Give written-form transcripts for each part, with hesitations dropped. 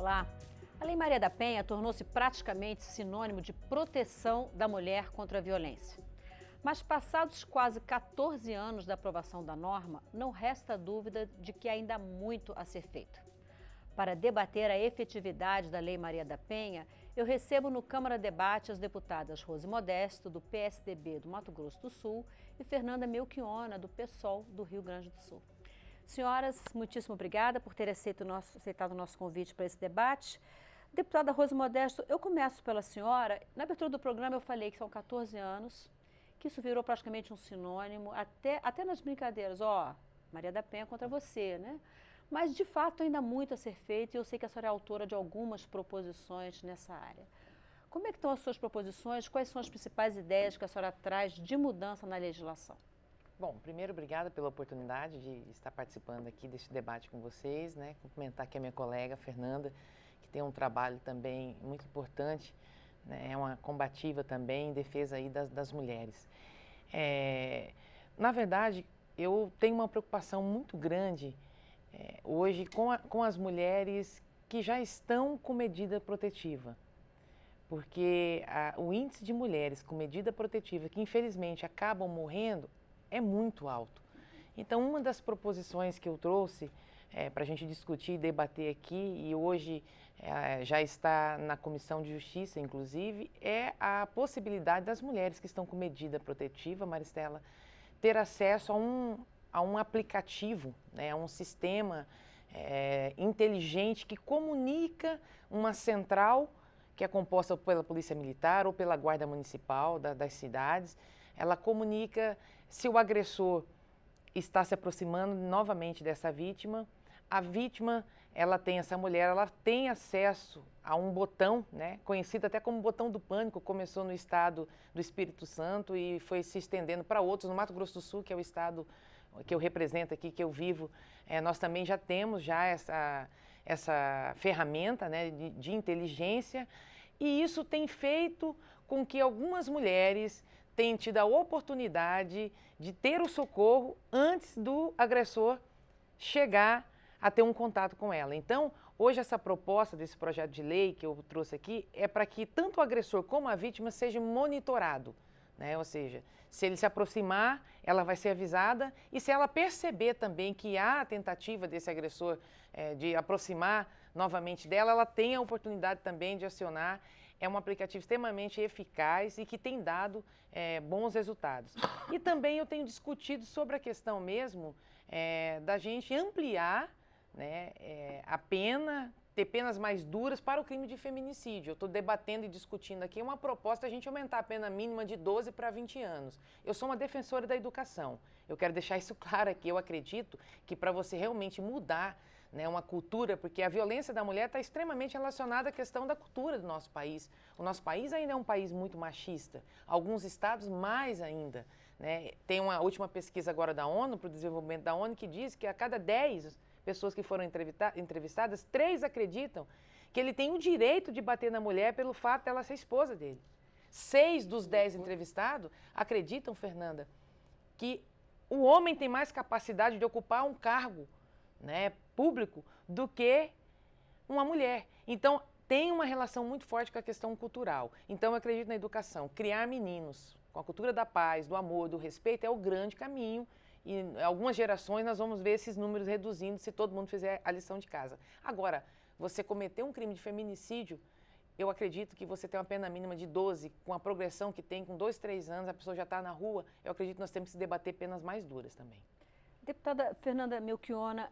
Olá! A Lei Maria da Penha tornou-se praticamente sinônimo de proteção da mulher contra a violência. Mas passados quase 14 anos da aprovação da norma, não resta dúvida de que ainda há muito a ser feito. Para debater a efetividade da Lei Maria da Penha, eu recebo no Câmara Debate as deputadas Rose Modesto, do PSDB do Mato Grosso do Sul, e Fernanda Melchiona, do PSOL do Rio Grande do Sul. Senhoras, muitíssimo obrigada por ter aceitado o nosso convite para esse debate. Deputada Rose Modesto, eu começo pela senhora. Na abertura do programa eu falei que são 14 anos, que isso virou praticamente um sinônimo, até nas brincadeiras, Maria da Penha contra você, né? Mas, de fato, ainda há muito a ser feito e eu sei que a senhora é autora de algumas proposições nessa área. Como é que estão as suas proposições? Quais são as principais ideias que a senhora traz de mudança na legislação? Bom, primeiro, obrigada pela oportunidade de estar participando aqui deste debate com vocês, né? Cumprimentar aqui a minha colega, Fernanda, que tem um trabalho também muito importante, né? É uma combativa também em defesa aí das mulheres. Na verdade, eu tenho uma preocupação muito grande hoje com as mulheres que já estão com medida protetiva, porque o índice de mulheres com medida protetiva que infelizmente acabam morrendo é muito alto. Então, uma das proposições que eu trouxe para a gente discutir e debater aqui, e hoje já está na Comissão de Justiça, inclusive, é a possibilidade das mulheres que estão com medida protetiva, Maristela, ter acesso a um aplicativo, né, a um sistema inteligente que comunica uma central que é composta pela Polícia Militar ou pela Guarda Municipal das cidades. Ela comunica se o agressor está se aproximando novamente dessa vítima. A vítima, essa mulher, ela tem acesso a um botão, né, conhecido até como botão do pânico, começou no estado do Espírito Santo e foi se estendendo para outros. No Mato Grosso do Sul, que é o estado que eu represento aqui, que eu vivo, nós também já temos essa ferramenta, né, de inteligência, e isso tem feito com que algumas mulheres tenham tido a oportunidade de ter o socorro antes do agressor chegar a ter um contato com ela. Então, hoje essa proposta desse projeto de lei que eu trouxe aqui é para que tanto o agressor como a vítima seja monitorado, né? Ou seja, se ele se aproximar, ela vai ser avisada, e se ela perceber também que há a tentativa desse agressor de aproximar novamente dela, ela tem a oportunidade também de acionar. É um aplicativo extremamente eficaz e que tem dado bons resultados. E também eu tenho discutido sobre a questão mesmo da gente ampliar, né, a pena, ter penas mais duras para o crime de feminicídio. Eu estou debatendo e discutindo aqui uma proposta a gente aumentar a pena mínima de 12 para 20 anos. Eu sou uma defensora da educação. Eu quero deixar isso claro aqui. Eu acredito que para você realmente mudar, né, uma cultura, porque a violência da mulher está extremamente relacionada à questão da cultura do nosso país. O nosso país ainda é um país muito machista. Alguns estados mais ainda, né? Tem uma última pesquisa agora da ONU, para o desenvolvimento da ONU, que diz que a cada 10 pessoas que foram entrevistadas, 3 acreditam que ele tem o direito de bater na mulher pelo fato dela ser esposa dele. 6 dos 10 entrevistados acreditam, Fernanda, que o homem tem mais capacidade de ocupar um cargo, né, público do que uma mulher. Então, tem uma relação muito forte com a questão cultural. Então, eu acredito na educação. Criar meninos com a cultura da paz, do amor, do respeito é o grande caminho. E em algumas gerações nós vamos ver esses números reduzindo se todo mundo fizer a lição de casa. Agora, você cometer um crime de feminicídio, eu acredito que você tem uma pena mínima de 12, com a progressão que tem, com 2, 3 anos, a pessoa já está na rua, eu acredito que nós temos que debater penas mais duras também. Deputada Fernanda Melchiona,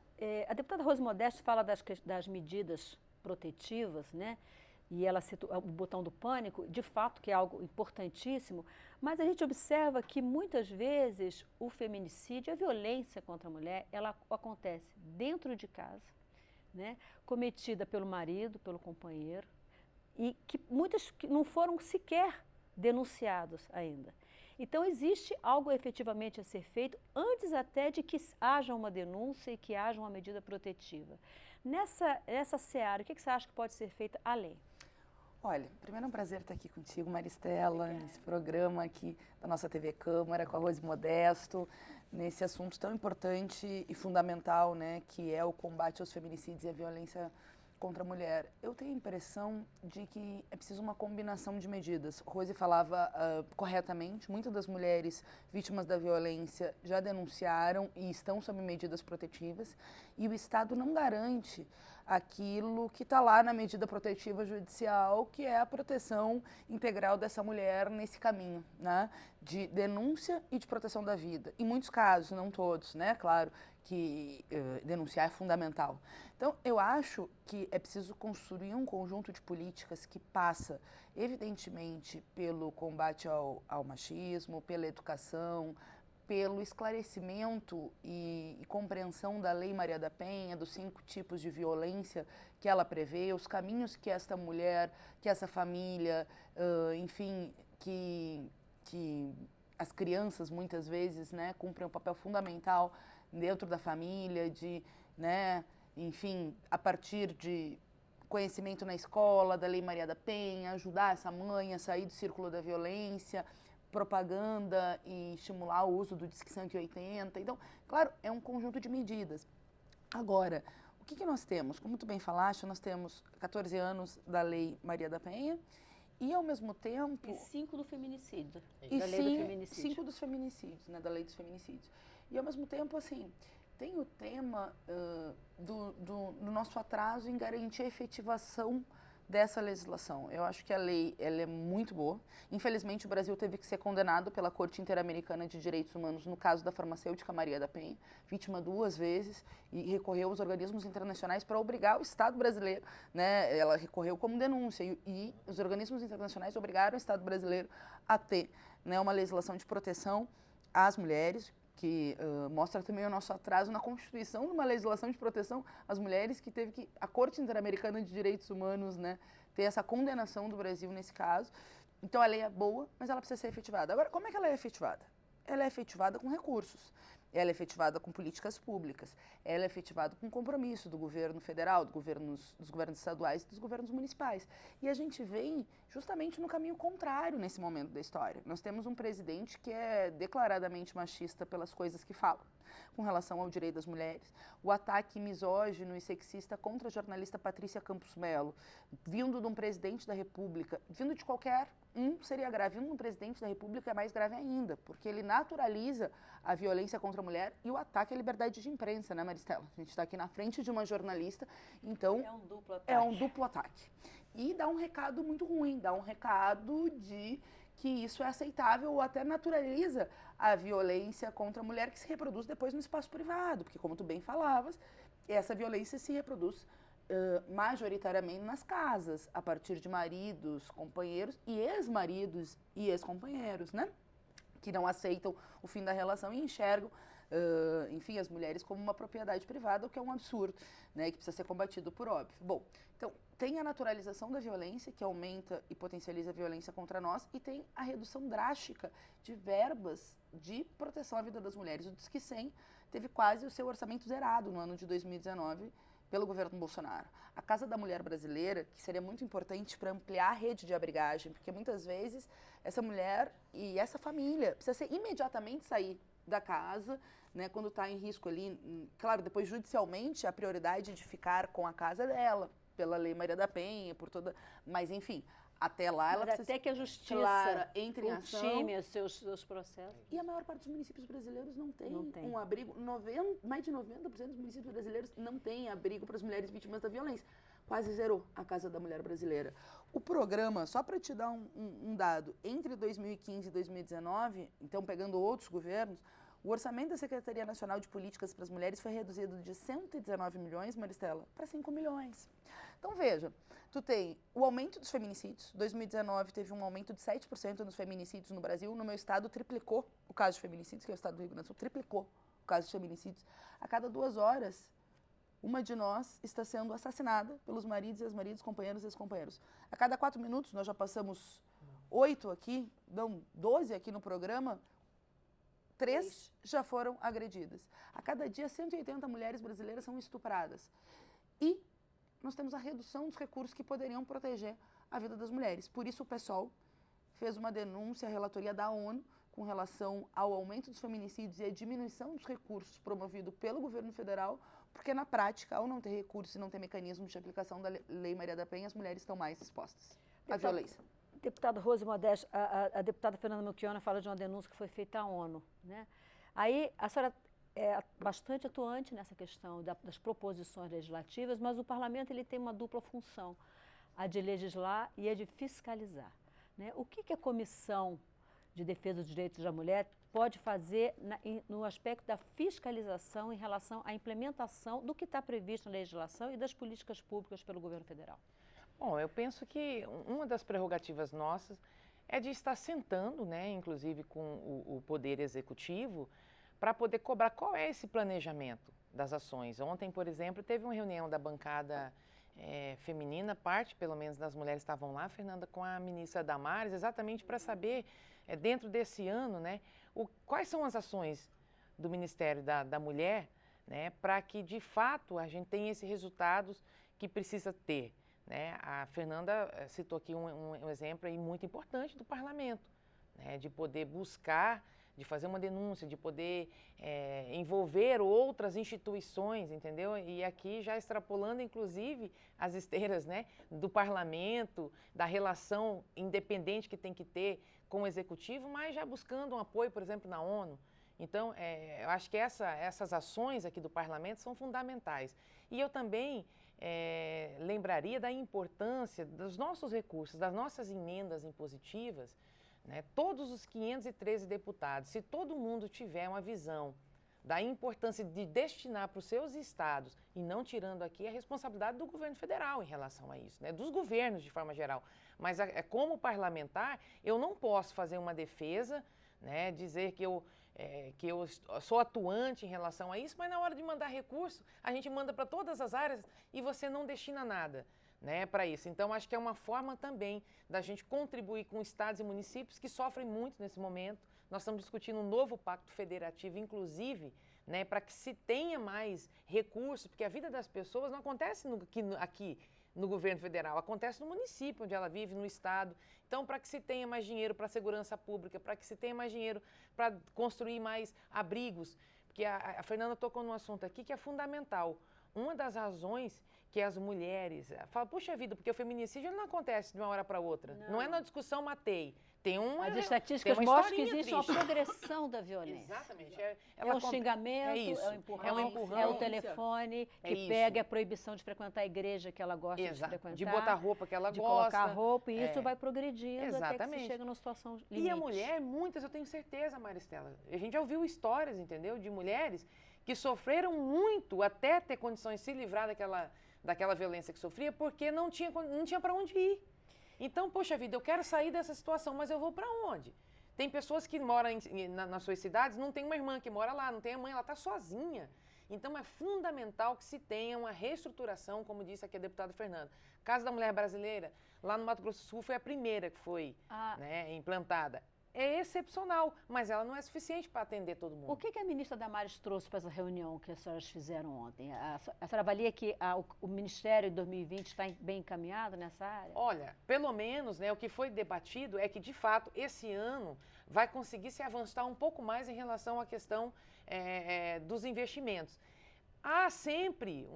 a deputada Rose Modesto fala das medidas protetivas, né? E ela cita o botão do pânico, de fato que é algo importantíssimo, mas a gente observa que muitas vezes o feminicídio, a violência contra a mulher, ela acontece dentro de casa, né? Cometida pelo marido, pelo companheiro, e que muitas que não foram sequer denunciados ainda. Então, existe algo efetivamente a ser feito antes até de que haja uma denúncia e que haja uma medida protetiva. Nessa seara, o que você acha que pode ser feito além? Olha, primeiro é um prazer estar aqui contigo, Maristela, nesse programa aqui da nossa TV Câmara, com a Rose Modesto, nesse assunto tão importante e fundamental, né, que é o combate aos feminicídios e à violência contra a mulher, eu tenho a impressão de que é preciso uma combinação de medidas. Rose falava corretamente, muitas das mulheres vítimas da violência já denunciaram e estão sob medidas protetivas, e o Estado não garante aquilo que está lá na medida protetiva judicial, que é a proteção integral dessa mulher nesse caminho, né, de denúncia e de proteção da vida. Em muitos casos, não todos, né, claro, que denunciar é fundamental. Então, eu acho que é preciso construir um conjunto de políticas que passa, evidentemente, pelo combate ao machismo, pela educação, pelo esclarecimento e compreensão da Lei Maria da Penha, dos 5 tipos de violência que ela prevê, os caminhos que esta mulher, que essa família, enfim, que as crianças, muitas vezes, né, cumprem um papel fundamental dentro da família, de, né, enfim, a partir de conhecimento na escola, da Lei Maria da Penha, ajudar essa mãe a sair do círculo da violência, propaganda e estimular o uso do Disque 180. Então, claro, é um conjunto de medidas. Agora, o que nós temos? Como tu bem falaste, nós temos 14 anos da Lei Maria da Penha e, ao mesmo tempo... E 5 do feminicídio. E da lei do feminicídio. 5 dos feminicídios, né, da Lei dos Feminicídios. E, ao mesmo tempo, assim, tem o tema do nosso atraso em garantir a efetivação dessa legislação. Eu acho que a lei ela é muito boa. Infelizmente, o Brasil teve que ser condenado pela Corte Interamericana de Direitos Humanos no caso da farmacêutica Maria da Penha, vítima 2 vezes, e recorreu aos organismos internacionais para obrigar o Estado brasileiro, né? Ela recorreu como denúncia e os organismos internacionais obrigaram o Estado brasileiro a ter, né, uma legislação de proteção às mulheres, que mostra também o nosso atraso na constituição de uma legislação de proteção às mulheres, que teve que a Corte Interamericana de Direitos Humanos, né, ter essa condenação do Brasil nesse caso. Então a lei é boa, mas ela precisa ser efetivada. Agora, como é que ela é efetivada? Ela é efetivada com recursos, ela é efetivada com políticas públicas, ela é efetivada com compromisso do governo federal, dos governos estaduais e dos governos municipais. E a gente vem justamente no caminho contrário nesse momento da história. Nós temos um presidente que é declaradamente machista pelas coisas que fala, com relação ao direito das mulheres, o ataque misógino e sexista contra a jornalista Patrícia Campos Melo, vindo de um presidente da República, vindo de qualquer seria grave, vindo de um presidente da República é mais grave ainda, porque ele naturaliza a violência contra a mulher e o ataque à liberdade de imprensa, né, Maristela? A gente está aqui na frente de uma jornalista, então... É um duplo ataque. É um duplo ataque. E dá um recado muito ruim, dá um recado de que isso é aceitável ou até naturaliza a violência contra a mulher que se reproduz depois no espaço privado, porque, como tu bem falavas, essa violência se reproduz majoritariamente nas casas, a partir de maridos, companheiros e ex-maridos e ex-companheiros, né? Que não aceitam o fim da relação e enxergam, enfim, as mulheres como uma propriedade privada, o que é um absurdo, né? Que precisa ser combatido por óbvio. Bom, então, tem a naturalização da violência, que aumenta e potencializa a violência contra nós, e tem a redução drástica de verbas de proteção à vida das mulheres. O Disque 100 teve quase o seu orçamento zerado no ano de 2019, pelo governo Bolsonaro. A Casa da Mulher Brasileira, que seria muito importante para ampliar a rede de abrigagem, porque muitas vezes essa mulher e essa família precisa imediatamente sair da casa, né, quando está em risco ali. Claro, depois judicialmente a prioridade de ficar com a casa dela, pela Lei Maria da Penha, por toda... Mas, enfim, até lá ela Mas precisa... até que a justiça Clara, entre em ação. ultime os seus processos. E a maior parte dos municípios brasileiros não tem um abrigo. Mais de 90% dos municípios brasileiros não tem abrigo para as mulheres vítimas da violência. Quase zerou a Casa da Mulher Brasileira. O programa, só para te dar um dado, entre 2015 e 2019, então pegando outros governos, o orçamento da Secretaria Nacional de Políticas para as Mulheres foi reduzido de 119 milhões, Maristela, para 5 milhões. Então, veja, tu tem o aumento dos feminicídios. 2019 teve um aumento de 7% nos feminicídios no Brasil. No meu estado, triplicou o caso de feminicídios, que é o estado do Rio Grande do Sul, triplicou o caso de feminicídios. A cada 2 horas, uma de nós está sendo assassinada pelos maridos e ex-maridos, companheiros e ex-companheiros. A cada 4 minutos, nós já passamos 8 aqui, não, 12 aqui no programa, 3 já foram agredidas. A cada dia, 180 mulheres brasileiras são estupradas. E nós temos a redução dos recursos que poderiam proteger a vida das mulheres. Por isso, o PSOL fez uma denúncia à relatoria da ONU com relação ao aumento dos feminicídios e a diminuição dos recursos promovido pelo governo federal, porque na prática, ao não ter recursos e não ter mecanismos de aplicação da Lei Maria da Penha, as mulheres estão mais expostas à violência. Deputada Rose Modeste, a deputada Fernanda Melchiona fala de uma denúncia que foi feita à ONU, né? Aí a senhora é bastante atuante nessa questão das proposições legislativas, mas o parlamento ele tem uma dupla função, a de legislar e a de fiscalizar, né? O que a Comissão de Defesa dos Direitos da Mulher pode fazer no aspecto da fiscalização em relação à implementação do que está previsto na legislação e das políticas públicas pelo governo federal? Bom, eu penso que uma das prerrogativas nossas é de estar sentando, né, inclusive com o Poder Executivo, para poder cobrar qual é esse planejamento das ações. Ontem, por exemplo, teve uma reunião da bancada feminina, parte, pelo menos, das mulheres estavam lá, Fernanda, com a ministra Damares, exatamente para saber, dentro desse ano, né, quais são as ações do Ministério da Mulher, né, para que, de fato, a gente tenha esses resultados que precisa ter. Né? A Fernanda citou aqui um exemplo aí muito importante do parlamento, né? De poder buscar, de fazer uma denúncia, de poder envolver outras instituições, entendeu? E aqui já extrapolando, inclusive, as esteiras, né, do parlamento, da relação independente que tem que ter com o executivo, mas já buscando um apoio, por exemplo, na ONU. Então, eu acho que essas ações aqui do parlamento são fundamentais. E eu também lembraria da importância dos nossos recursos, das nossas emendas impositivas, né? Todos os 513 deputados, se todo mundo tiver uma visão da importância de destinar para os seus estados, e não tirando aqui a responsabilidade do governo federal em relação a isso, né? Dos governos de forma geral. Mas como parlamentar, eu não posso fazer uma defesa, né, dizer que eu sou atuante em relação a isso, mas na hora de mandar recurso, a gente manda para todas as áreas e você não destina nada, né, para isso. Então, acho que é uma forma também da gente contribuir com estados e municípios que sofrem muito nesse momento. Nós estamos discutindo um novo pacto federativo, inclusive, né, para que se tenha mais recursos, porque a vida das pessoas não acontece aqui no governo federal, acontece no município onde ela vive, no estado. Então, para que se tenha mais dinheiro para a segurança pública, para que se tenha mais dinheiro para construir mais abrigos, porque a Fernanda tocou num assunto aqui que é fundamental. Uma das razões que as mulheres falam, puxa vida, porque o feminicídio não acontece de uma hora para outra. Não é na discussão matei. As estatísticas mostram que existe uma progressão da violência. Exatamente. É um xingamento, é um empurrão, é o telefone que pega a proibição de frequentar a igreja que ela gosta de frequentar. De botar roupa que ela gosta. De colocar roupa, e isso vai progredindo até que se chega numa situação limite. E a mulher, muitas, eu tenho certeza, Maristela, a gente já ouviu histórias, entendeu, de mulheres que sofreram muito até ter condições de se livrar daquela violência que sofria, porque não tinha para onde ir. Então, poxa vida, eu quero sair dessa situação, mas eu vou para onde? Tem pessoas que moram nas suas cidades, não tem uma irmã que mora lá, não tem a mãe, ela está sozinha. Então, é fundamental que se tenha uma reestruturação, como disse aqui a deputada Fernanda. Casa da Mulher Brasileira, lá no Mato Grosso do Sul, foi a primeira que foi implantada. É excepcional, mas ela não é suficiente para atender todo mundo. O que a ministra Damares trouxe para essa reunião que as senhoras fizeram ontem? A senhora avalia que o Ministério de 2020 está bem encaminhado nessa área? Olha, pelo menos, né, o que foi debatido é que, de fato, esse ano vai conseguir se avançar um pouco mais em relação à questão dos investimentos. Há sempre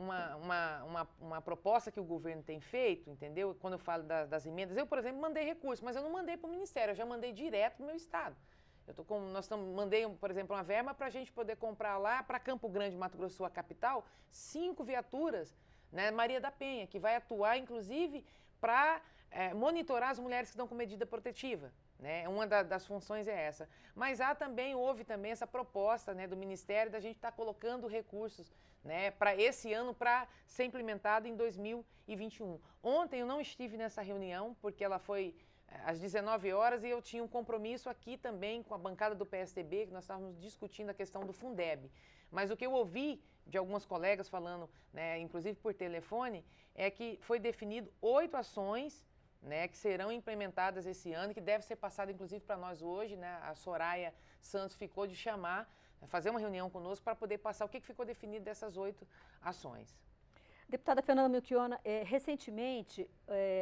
uma proposta que o governo tem feito, entendeu? Quando eu falo das emendas, eu, por exemplo, mandei recursos, mas eu não mandei para o Ministério, eu já mandei direto para o meu estado. Mandei, por exemplo, uma verba para a gente poder comprar lá para Campo Grande, Mato Grosso do Sul, a capital, 5 viaturas, né, Maria da Penha, que vai atuar, inclusive, para monitorar as mulheres que estão com medida protetiva. Né? Uma das funções é essa. Mas houve também essa proposta, né, do Ministério da gente estar colocando recursos, né, para esse ano para ser implementado em 2021. Ontem eu não estive nessa reunião porque ela foi às 19 horas e eu tinha um compromisso aqui também com a bancada do PSDB, que nós estávamos discutindo a questão do Fundeb. Mas o que eu ouvi de algumas colegas falando, né, inclusive por telefone, é que foi definido 8 ações, né, que serão implementadas esse ano, que deve ser passada inclusive para nós hoje, né? A Soraya Santos ficou de fazer uma reunião conosco para poder passar o que ficou definido dessas 8 ações. Deputada Fernanda Melchiona, recentemente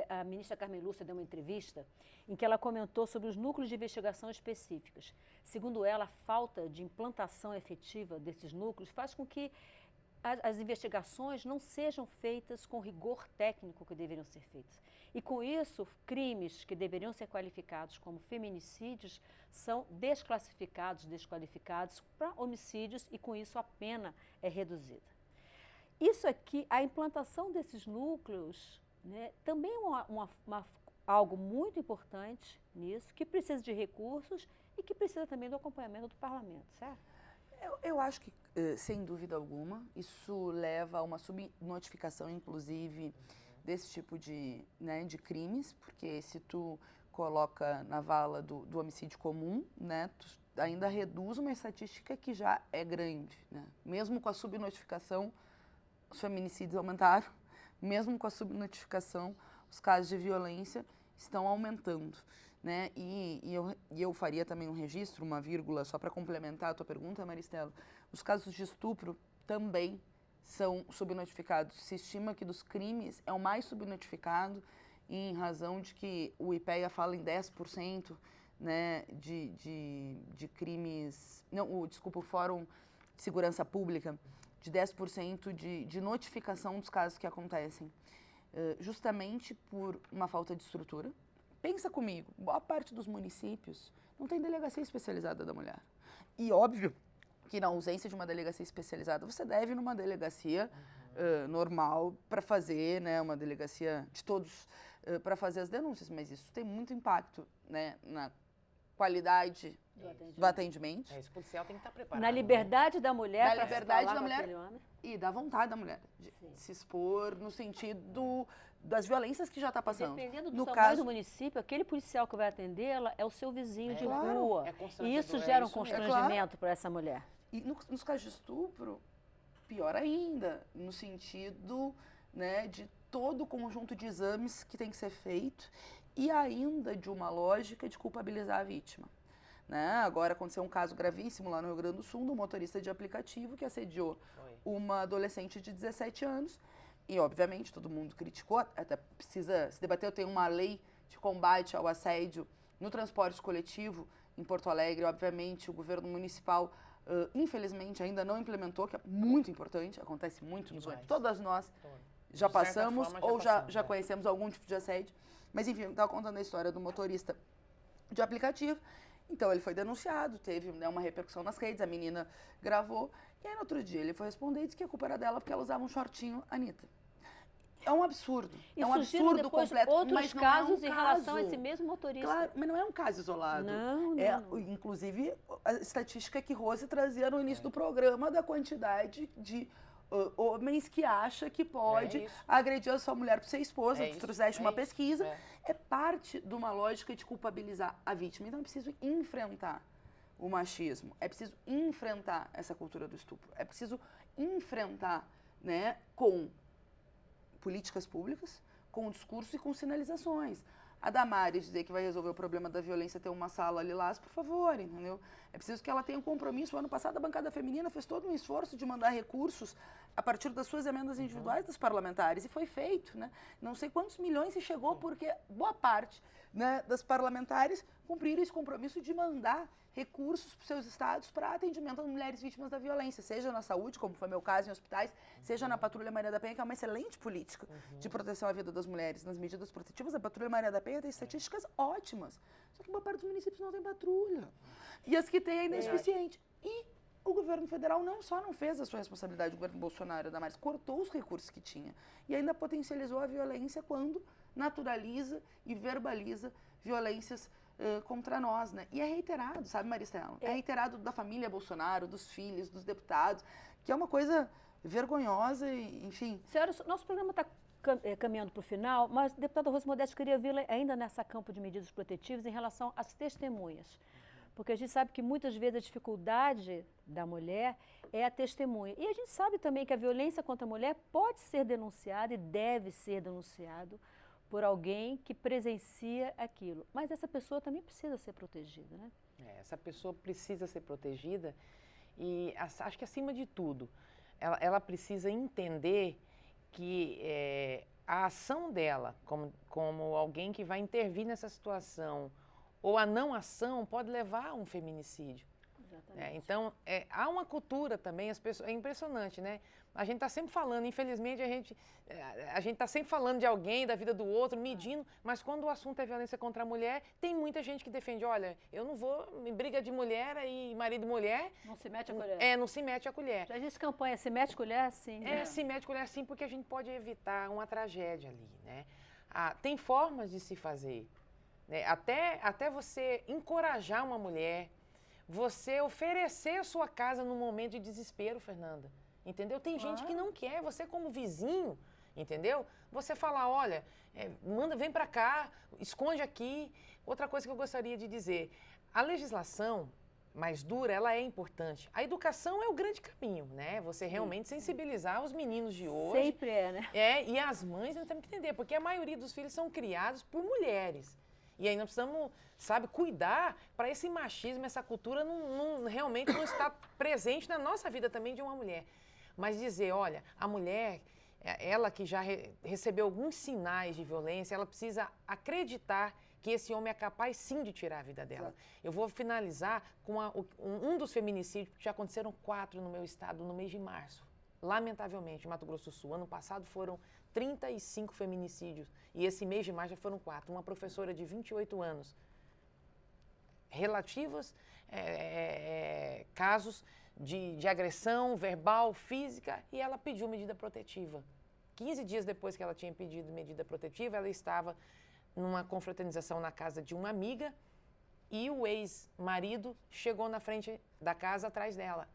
a ministra Carmen Lúcia deu uma entrevista em que ela comentou sobre os núcleos de investigação específicas. Segundo ela, a falta de implantação efetiva desses núcleos faz com que as investigações não sejam feitas com o rigor técnico que deveriam ser feitas. E com isso, crimes que deveriam ser qualificados como feminicídios são desqualificados para homicídios e com isso a pena é reduzida. Isso aqui, a implantação desses núcleos, né, também é algo muito importante nisso, que precisa de recursos e que precisa também do acompanhamento do parlamento, certo? Eu acho que, sem dúvida alguma, isso leva a uma subnotificação, inclusive, desse tipo de crimes, porque se tu coloca na vala do homicídio comum, né, tu ainda reduz uma estatística que já é grande, né? Mesmo com a subnotificação, os feminicídios aumentaram, mesmo com a subnotificação, os casos de violência estão aumentando, né? E eu faria também um registro, uma vírgula, só para complementar a tua pergunta, Maristela. Os casos de estupro também são subnotificados. Se estima que dos crimes é o mais subnotificado em razão de que o IPEA fala em 10%, né, de crimes... Não, desculpa, o Fórum de Segurança Pública, de 10% de notificação dos casos que acontecem, justamente por uma falta de estrutura. Pensa comigo, boa parte dos municípios não tem delegacia especializada da mulher. E óbvio que na ausência de uma delegacia especializada, você deve ir numa delegacia normal para fazer, né, uma delegacia de todos para fazer as denúncias, mas isso tem muito impacto, né, na qualidade do atendimento. Esse policial tem que estar preparado. Na liberdade da mulher, na liberdade da mulher e da vontade da mulher de se expor no sentido das violências que já está passando. Dependendo do tamanho do município, aquele policial que vai atendê-la é o seu vizinho de rua. E isso gera um constrangimento para essa mulher. E nos casos de estupro, pior ainda, no sentido, né, de todo o conjunto de exames que tem que ser feito e ainda de uma lógica de culpabilizar a vítima. Né? Agora aconteceu um caso gravíssimo lá no Rio Grande do Sul, de um motorista de aplicativo que assediou uma adolescente de 17 anos e, obviamente, todo mundo criticou, até precisa se debater. Tem uma lei de combate ao assédio no transporte coletivo em Porto Alegre. Obviamente, o governo municipal, infelizmente, ainda não implementou, que é muito importante, acontece muito nos ônibus. Todas nós já passamos ou já conhecemos algum tipo de assédio. Mas, enfim, eu estava contando a história do motorista de aplicativo. Então, ele foi denunciado, teve, né, uma repercussão nas redes, a menina gravou. E aí, no outro dia, ele foi responder e disse que a culpa era dela porque ela usava um shortinho Anitta. É um absurdo. E é um absurdo completo. Outros casos em relação a esse mesmo motorista. Claro, mas não é um caso isolado. Não. Inclusive, a estatística que Rose trazia no início do programa da quantidade de homens que acha que pode agredir a sua mulher por ser esposa. Tu trouxeste uma pesquisa. É parte de uma lógica de culpabilizar a vítima. Então, é preciso enfrentar o machismo. É preciso enfrentar essa cultura do estupro. É preciso enfrentar, né, com políticas públicas, com discurso e com sinalizações. A Damares dizer que vai resolver o problema da violência, ter uma sala lilás, por favor, entendeu? É preciso que ela tenha um compromisso. O ano passado, a bancada feminina fez todo um esforço de mandar recursos a partir das suas emendas individuais dos parlamentares, e foi feito, né? Não sei quantos milhões se chegou, porque boa parte, né, das parlamentares cumpriram esse compromisso de mandar recursos para os seus estados para atendimento às mulheres vítimas da violência, seja na saúde, como foi meu caso, em hospitais, seja na Patrulha Maria da Penha, que é uma excelente política de proteção à vida das mulheres. Nas medidas protetivas, a Patrulha Maria da Penha tem estatísticas ótimas, só que boa parte dos municípios não tem patrulha. E as que tem ainda é insuficiente. E o governo federal não só não fez a sua responsabilidade, o governo Bolsonaro, Damares, cortou os recursos que tinha e ainda potencializou a violência quando naturaliza e verbaliza violências contra nós, né? E é reiterado, sabe, Maristela? É reiterado da família Bolsonaro, dos filhos, dos deputados, que é uma coisa vergonhosa e, enfim... Senhora, nosso programa está caminhando para o final, mas, deputada Rose Modesto, queria vê-la ainda nessa campo de medidas protetivas em relação às testemunhas. Porque a gente sabe que muitas vezes a dificuldade da mulher é a testemunha. E a gente sabe também que a violência contra a mulher pode ser denunciada e deve ser denunciado por alguém que presencia aquilo. Mas essa pessoa também precisa ser protegida, né? Essa pessoa precisa ser protegida e acho que, acima de tudo, ela precisa entender que a ação dela, como alguém que vai intervir nessa situação, ou a não ação, pode levar a um feminicídio. Então, há uma cultura também, as pessoas, é impressionante, né? A gente está sempre falando, infelizmente, a gente está sempre falando de alguém, da vida do outro, medindo, mas quando o assunto é violência contra a mulher, tem muita gente que defende, olha, eu não vou, em briga de mulher e marido e mulher... Não se mete a colher. Não se mete a colher. Já disse campanha, se mete a colher, sim. Se mete a colher, sim, porque a gente pode evitar uma tragédia ali, né? Tem formas de se fazer, né? Até você encorajar uma mulher, você oferecer a sua casa num momento de desespero, Fernanda, entendeu? Tem gente que não quer, você como vizinho, entendeu? Você fala, olha, vem pra cá, esconde aqui. Outra coisa que eu gostaria de dizer, a legislação mais dura, ela é importante. A educação é o grande caminho, né? Você realmente sensibilizar os meninos de hoje. Sempre né? E as mães, nós temos que entender, porque a maioria dos filhos são criados por mulheres. E aí nós precisamos, sabe, cuidar para esse machismo, essa cultura realmente não estar presente na nossa vida também de uma mulher. Mas dizer, olha, a mulher, ela que já recebeu alguns sinais de violência, ela precisa acreditar que esse homem é capaz sim de tirar a vida dela. Exato. Eu vou finalizar com um dos feminicídios, porque já aconteceram 4 no meu estado no mês de março. Lamentavelmente, em Mato Grosso do Sul, ano passado foram 35 feminicídios. E esse mês de março já foram 4. Uma professora de 28 anos. Relativos casos de agressão verbal, física, e ela pediu medida protetiva. 15 dias depois que ela tinha pedido medida protetiva, ela estava numa confraternização na casa de uma amiga e o ex-marido chegou na frente da casa atrás dela.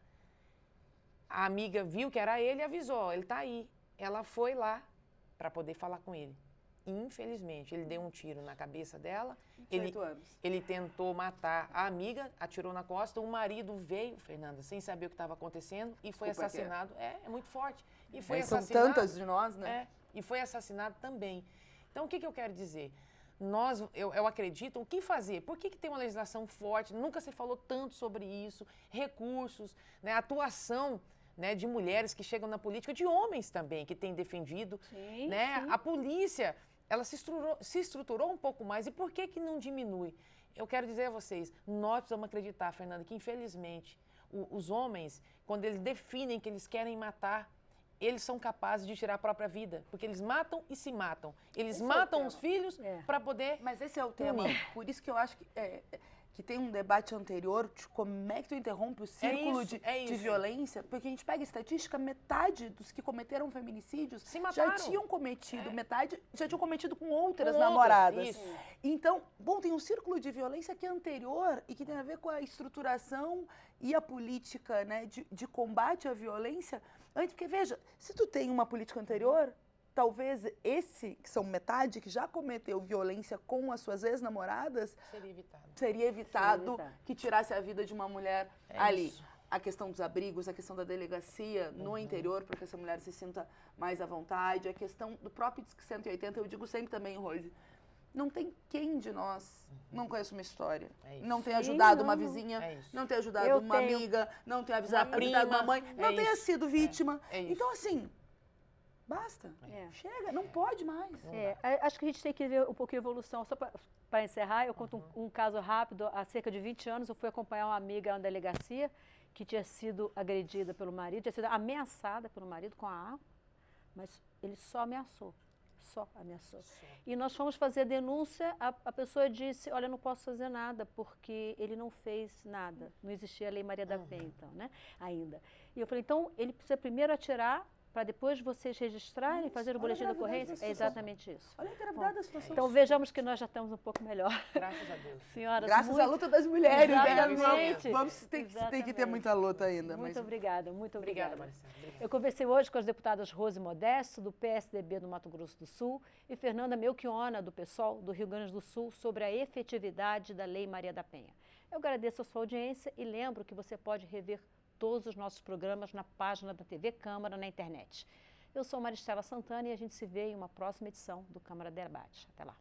A amiga viu que era ele e avisou, ele está aí. Ela foi lá para poder falar com ele. Infelizmente, ele deu um tiro na cabeça dela. 18 anos. Ele tentou matar a amiga, atirou na costa. O marido veio, Fernanda, sem saber o que estava acontecendo e foi assassinado. É muito forte. E foi assassinado. São tantas de nós, né? E foi assassinado também. Então, o que eu quero dizer? Eu acredito, o que fazer? Por que tem uma legislação forte? Nunca se falou tanto sobre isso. Recursos, né, atuação, né, de mulheres que chegam na política, de homens também que têm defendido. Sim, né? sim. A polícia, ela se estruturou um pouco mais. E por que não diminui? Eu quero dizer a vocês, nós precisamos acreditar, Fernanda, que infelizmente os homens, quando eles definem que eles querem matar, eles são capazes de tirar a própria vida, porque eles matam e se matam. Eles matam os filhos para poder... Mas esse é o tema, por isso que eu acho que tem um debate anterior de como é que tu interrompe o círculo de violência, porque a gente pega estatística, metade dos que cometeram feminicídios já tinham cometido, metade já tinham cometido com outras namoradas. Isso. Então, tem um círculo de violência que é anterior e que tem a ver com a estruturação e a política, né, de combate à violência. Antes, porque veja, se tu tem uma política anterior, talvez que são metade, que já cometeu violência com as suas ex-namoradas, seria evitado que tirasse a vida de uma mulher ali. Isso. A questão dos abrigos, a questão da delegacia no interior, para que essa mulher se sinta mais à vontade, a questão do próprio Disque 180, eu digo sempre também, Rose, não tem quem de nós não conhece uma história. Não tem ajudado uma vizinha, não tem ajudado uma amiga, não tem ajudado uma mãe, não tenha sido vítima. Então, assim, basta. Chega, não pode mais. Acho que a gente tem que ver um pouquinho de evolução. Só para encerrar, eu conto um caso rápido. Há cerca de 20 anos, eu fui acompanhar uma amiga na delegacia que tinha sido agredida pelo marido, tinha sido ameaçada pelo marido com a arma, mas ele só ameaçou. E nós fomos fazer a denúncia, a pessoa disse, olha, não posso fazer nada, porque ele não fez nada. Não existia a Lei Maria da Penha, então, né, ainda. E eu falei, então, ele precisa primeiro atirar, para depois vocês registrarem, fazer o boletim de ocorrência? É exatamente isso. Olha a gravidade da situação. Então, vejamos que nós já estamos um pouco melhor. Graças a Deus. Senhoras, graças à luta das mulheres, exatamente. né? Tem que ter muita luta ainda. Muito obrigada, muito obrigada. Obrigada, Maricela. Eu conversei hoje com as deputadas Rose Modesto, do PSDB do Mato Grosso do Sul, e Fernanda Melchiona, do PSOL do Rio Grande do Sul, sobre a efetividade da Lei Maria da Penha. Eu agradeço a sua audiência e lembro que você pode rever todos os nossos programas na página da TV Câmara na internet. Eu sou Maristela Santana e a gente se vê em uma próxima edição do Câmara Debate. Até lá.